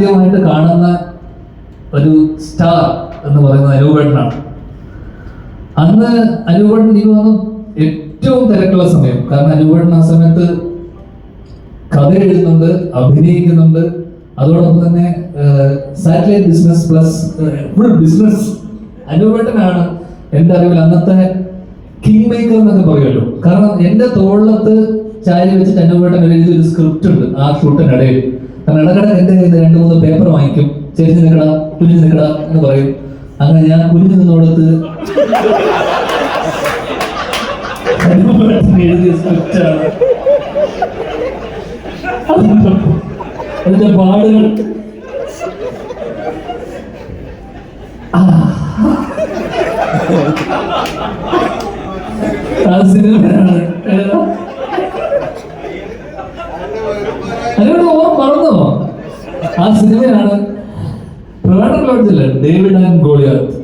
ആദ്യമായിട്ട് കാണുന്ന ഒരു സ്റ്റാർ എന്ന് പറയുന്നത് അനൂപേട്ടനാണ്. അന്ന് അനൂപേട്ടൻ എനിക്ക് തോന്നുന്നു ഏറ്റവും തിരക്കുള്ള സമയം. കാരണം അനൂപേട്ടൻ ആ സമയത്ത് കഥ എഴുതുന്നുണ്ട്, അഭിനയിക്കുന്നുണ്ട്, അതോടൊപ്പം തന്നെ satellite business plus full business. അനൂപേട്ടനാണ് എൻ്റെ അറിവിൽ അന്നത്തെ കിങ് മേക്കർ എന്നൊക്കെ പറയുമല്ലോ. കാരണം എൻ്റെ തോളത്ത് ചാരി വെച്ചിട്ട് അനൂപേട്ടൻ എഴുതിയൊരു സ്ക്രിപ്റ്റ് ഉണ്ട് ആ ഷൂട്ടിനിടയിൽ. കാരണം ഇടക്കിടക്ക് എൻ്റെ കയ്യിൽ 2-3 പേപ്പർ വാങ്ങിക്കും, ചെരിഞ്ഞ് നിൽക്കട കുഞ്ഞു നിൽക്കട എന്ന് പറയും. അങ്ങനെ ഞാൻ കുഞ്ഞു നിന്നോടത്ത് എഴുതിയ സ്ക്രിപ്റ്റാണ്. അതിന്റെ പാടുകൾ ആ സിനിമയാണ്. അതിനോട് മറന്നോ? ആ സിനിമയാണ് ട്രിവാൻഡ്രം ലോഡ്ജില് ഡേവിഡ് ആൻഡ് ഗോളിയാത്ത്.